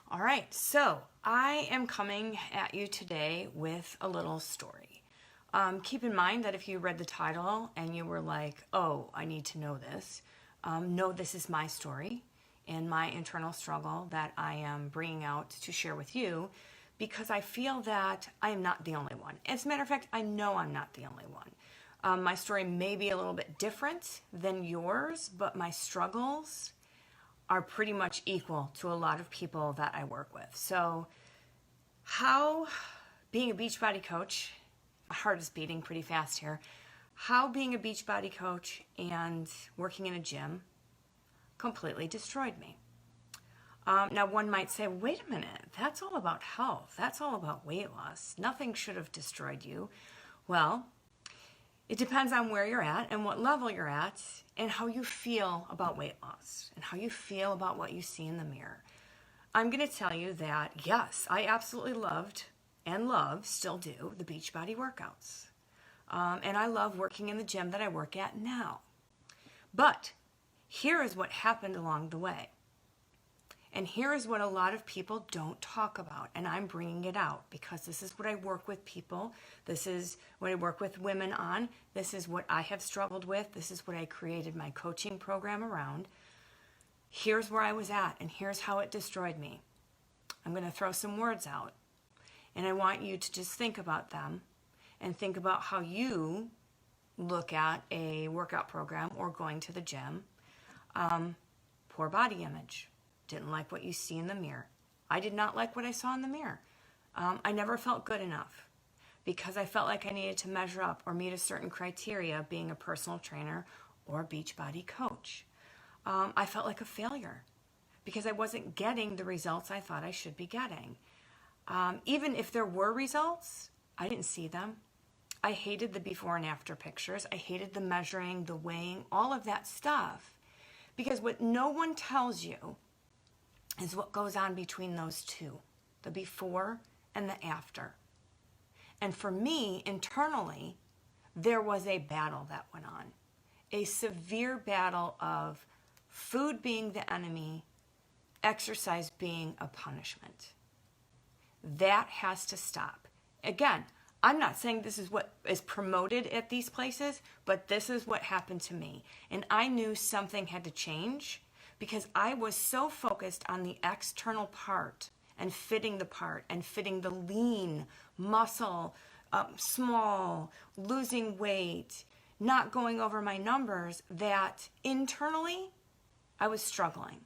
All right, so I am coming at you today with a little story. Keep in mind that if you read the title and you were like, oh, I need to know this, no, this is my story and my internal struggle that I am bringing out to share with you because I feel that I am not the only one. As a matter of fact, I know I'm not the only one. My story may be a little bit different than yours, but my struggles are pretty much equal to a lot of people that I work with. So how being a Beachbody coach, my heart is beating pretty fast here, how being a Beachbody coach and working in a gym completely destroyed me. Now one might say, wait a minute, that's all about health. That's all about weight loss. Nothing should have destroyed you. Well, it depends on where you're at and what level you're at and how you feel about weight loss and how you feel about what you see in the mirror. I'm going to tell you that, yes, I absolutely loved and love, still do, the Beachbody workouts. And I love working in the gym that I work at now. But here is what happened along the way. And here is what a lot of people don't talk about, and I'm bringing it out because this is what I work with people. This is what I work with women on. This is what I have struggled with. This is what I created my coaching program around. Here's where I was at, and here's how it destroyed me. I'm going to throw some words out, and I want you to just think about them and think about how you look at a workout program or going to the gym. Poor body image. Didn't like what you see in the mirror. I did not like what I saw in the mirror. I never felt good enough because I felt like I needed to measure up or meet a certain criteria being a personal trainer or Beachbody coach. I felt like a failure because I wasn't getting the results I thought I should be getting. Even if there were results, I didn't see them. I hated the before and after pictures. I hated the measuring, the weighing, all of that stuff. Because what no one tells you is what goes on between those two, the before and the after. And for me, internally, there was a battle that went on, a severe battle of food being the enemy, exercise being a punishment. That has to stop. Again, I'm not saying this is what is promoted at these places, but this is what happened to me. And I knew something had to change because I was so focused on the external part and fitting the part and fitting the lean, muscle, small, losing weight, not going over my numbers, that internally I was struggling.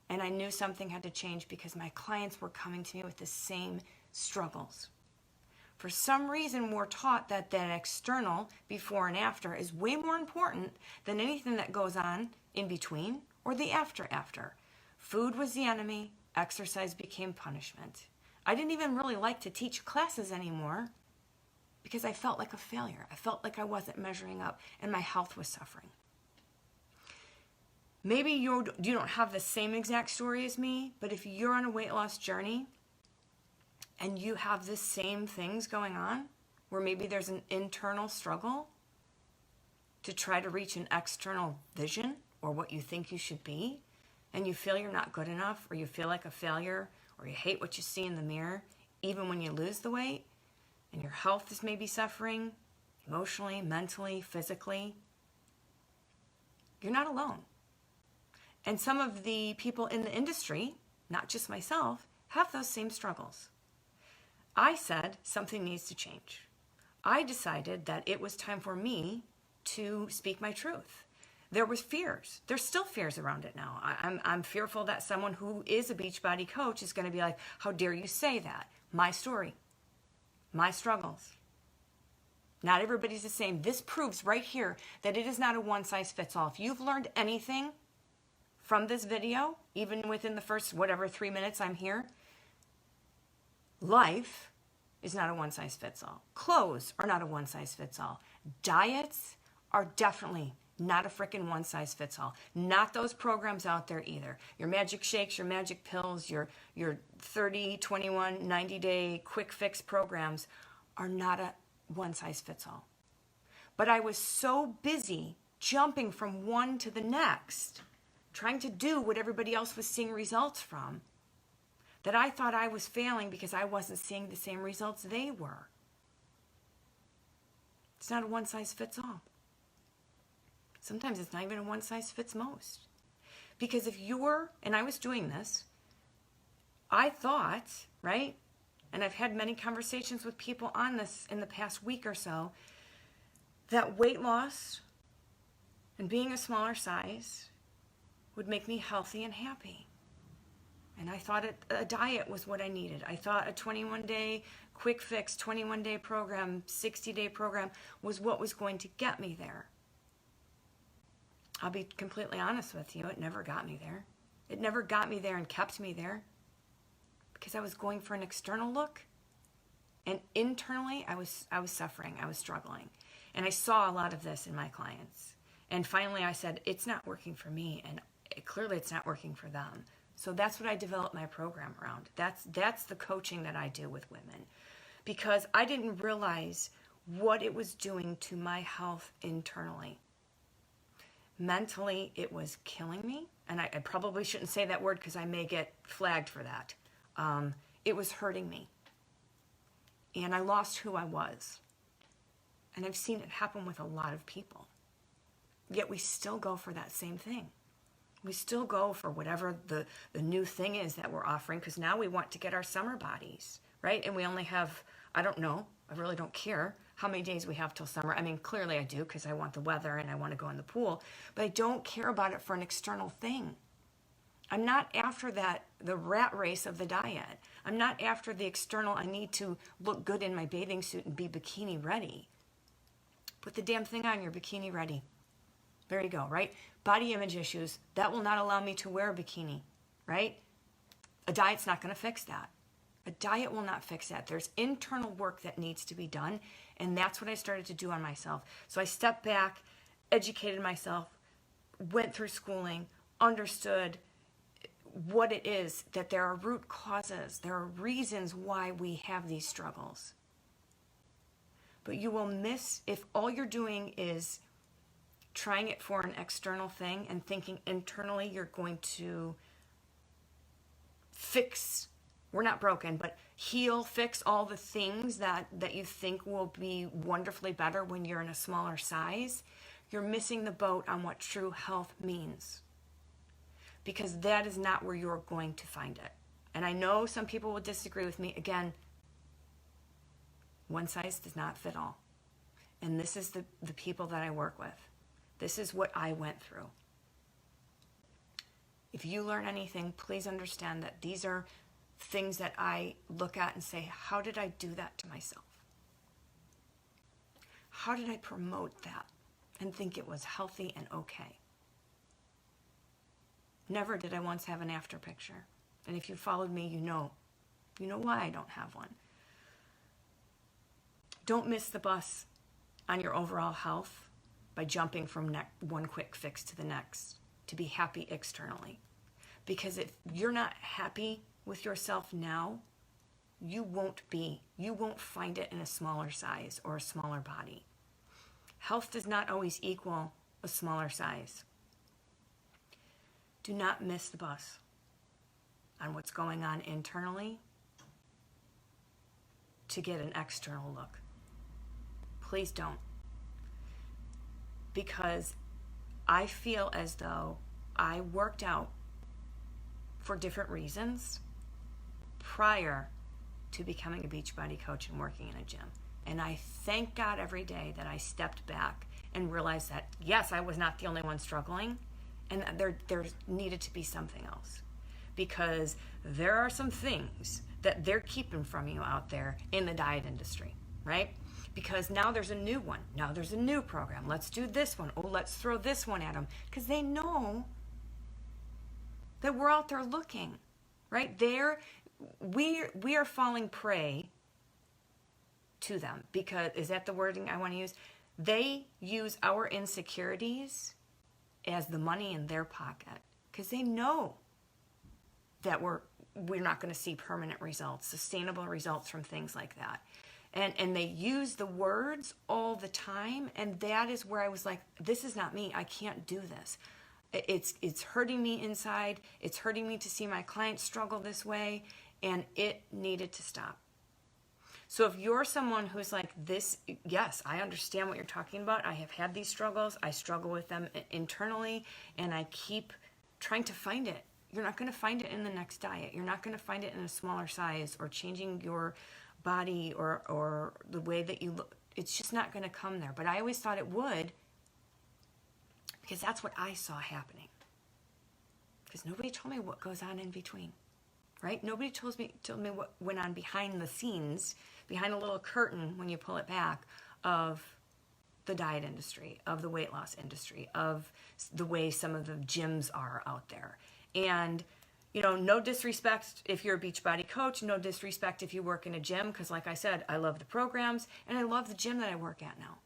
And I knew something had to change because my clients were coming to me with the same struggles. For some reason, we're taught that that external before and after is way more important than anything that goes on in between or the after. Food was the enemy, exercise became punishment. I didn't even really like to teach classes anymore because I felt like a failure. I felt like I wasn't measuring up and my health was suffering. Maybe you don't have the same exact story as me, but if you're on a weight loss journey and you have the same things going on, where maybe there's an internal struggle to try to reach an external vision or what you think you should be, and you feel you're not good enough, or you feel like a failure, or you hate what you see in the mirror, even when you lose the weight, and your health is maybe suffering, emotionally, mentally, physically, you're not alone. And some of the people in the industry, not just myself, have those same struggles. I said something needs to change. I decided that it was time for me to speak my truth. There was fears. There's still fears around it now. I'm fearful that someone who is a Beachbody coach is going to be like, how dare you say that? My story, my struggles. Not everybody's the same. This proves right here that it is not a one-size-fits-all. If you've learned anything from this video, even within the first, 3 minutes I'm here, life is not a one-size-fits-all. Clothes are not a one-size-fits-all. Diets are definitely not a freaking one-size-fits-all. Not those programs out there either. Your magic shakes, your magic pills, your 30, 21, 90-day quick fix programs are not a one-size-fits-all. But I was so busy jumping from one to the next, trying to do what everybody else was seeing results from, that I thought I was failing because I wasn't seeing the same results they were. It's not a one size fits all. Sometimes it's not even a one size fits most. Because if you're, and I was doing this, I thought, right? And I've had many conversations with people on this in the past week or so, that weight loss and being a smaller size would make me healthy and happy. And I thought a diet was what I needed. I thought a 21-day quick fix, 21-day program, 60-day program was what was going to get me there. I'll be completely honest with you, it never got me there. It never got me there and kept me there because I was going for an external look. And internally, I was suffering, I was struggling. And I saw a lot of this in my clients. And finally I said, it's not working for me, and clearly it's not working for them. So that's what I developed my program around. That's the coaching that I do with women. Because I didn't realize what it was doing to my health internally. Mentally, it was killing me. And I probably shouldn't say that word because I may get flagged for that. It was hurting me. And I lost who I was. And I've seen it happen with a lot of people. Yet we still go for that same thing. We still go for whatever the new thing is that we're offering, because now we want to get our summer bodies, right? And we only have, I don't know, I really don't care how many days we have till summer. I mean, clearly I do, because I want the weather and I want to go in the pool, but I don't care about it for an external thing. I'm not after that, the rat race of the diet. I'm not after the external, I need to look good in my bathing suit and be bikini ready. Put the damn thing on, you're bikini ready. There you go, right? Body image issues, that will not allow me to wear a bikini, right? A diet's not going to fix that. A diet will not fix that. There's internal work that needs to be done, and that's what I started to do on myself. So I stepped back, educated myself, went through schooling, understood what it is, that there are root causes, there are reasons why we have these struggles. But you will miss if all you're doing is trying it for an external thing and thinking internally you're going to fix, we're not broken, but heal, fix all the things that you think will be wonderfully better when you're in a smaller size. You're missing the boat on what true health means, because that is not where you're going to find it. And I know some people will disagree with me. Again, one size does not fit all. And this is the people that I work with. This is what I went through. If you learn anything, please understand that these are things that I look at and say, how did I do that to myself? How did I promote that and think it was healthy and okay? Never did I once have an after picture. And if you followed me, you know why I don't have one. Don't miss the bus on your overall health by jumping from one quick fix to the next to be happy externally. Because if you're not happy with yourself now, you won't find it in a smaller size or a smaller body. Health does not always equal a smaller size. Do not miss the bus on what's going on internally to get an external look. Please don't. Because I feel as though I worked out for different reasons prior to becoming a Beachbody coach and working in a gym. And I thank God every day that I stepped back and realized that, yes, I was not the only one struggling, and that there needed to be something else. Because there are some things that they're keeping from you out there in the diet industry, right? Because now there's a new one. Now there's a new program. Let's do this one. Oh, let's throw this one at them. Because they know that we're out there looking, right? We are falling prey to them. Because, is that the wording I want to use? They use our insecurities as the money in their pocket. Because they know that we're not going to see permanent results, sustainable results from things like that. And they use the words all the time, and that is where I was like, this is not me. I can't do this. It's hurting me inside. It's hurting me to see my clients struggle this way, and it needed to stop. So if you're someone who's like this, yes, I understand what you're talking about. I have had these struggles. I struggle with them internally, and I keep trying to find it. You're not going to find it in the next diet. You're not going to find it in a smaller size or changing your body or the way that you look. It's just not going to come there. But I always thought it would, because that's what I saw happening. Because nobody told me what goes on in between, right? Nobody told me what went on behind the scenes, behind a little curtain when you pull it back, of the diet industry, of the weight loss industry, of the way some of the gyms are out there. And, you know, no disrespect if you're a Beachbody coach, no disrespect if you work in a gym, because like I said, I love the programs and I love the gym that I work at now.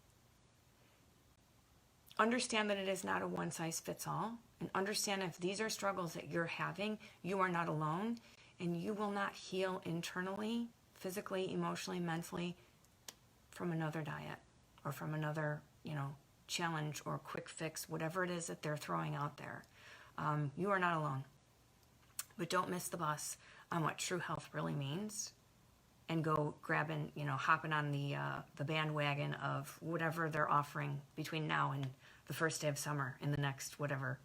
Understand that it is not a one size fits all, and understand if these are struggles that you're having, you are not alone, and you will not heal internally, physically, emotionally, mentally from another diet or from another, you know, challenge or quick fix, whatever it is that they're throwing out there. You are not alone. But don't miss the bus on what true health really means, and go grabbing, you know, hopping on the bandwagon of whatever they're offering between now and the first day of summer in the next whatever,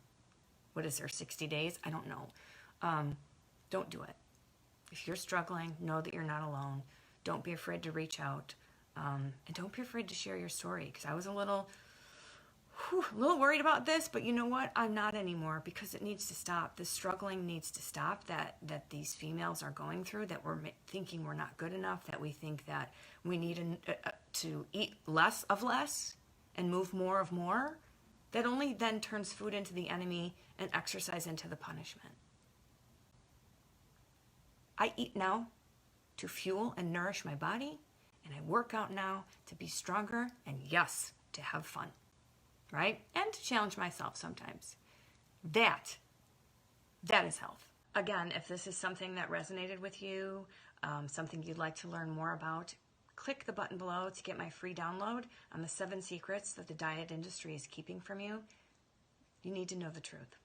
what is there, 60 days? I don't know. Don't do it. If you're struggling, know that you're not alone. Don't be afraid to reach out. And don't be afraid to share your story, because I was a little worried about this, but you know what? I'm not anymore, because it needs to stop. This struggling needs to stop that these females are going through, that we're thinking we're not good enough, that we think that we need to eat less of less and move more of more. That only then turns food into the enemy and exercise into the punishment. I eat now to fuel and nourish my body, and I work out now to be stronger and, yes, to have fun. Right? And to challenge myself sometimes. That is health. Again, if this is something that resonated with you, something you'd like to learn more about, click the button below to get my free download on the 7 secrets that the diet industry is keeping from you. You need to know the truth.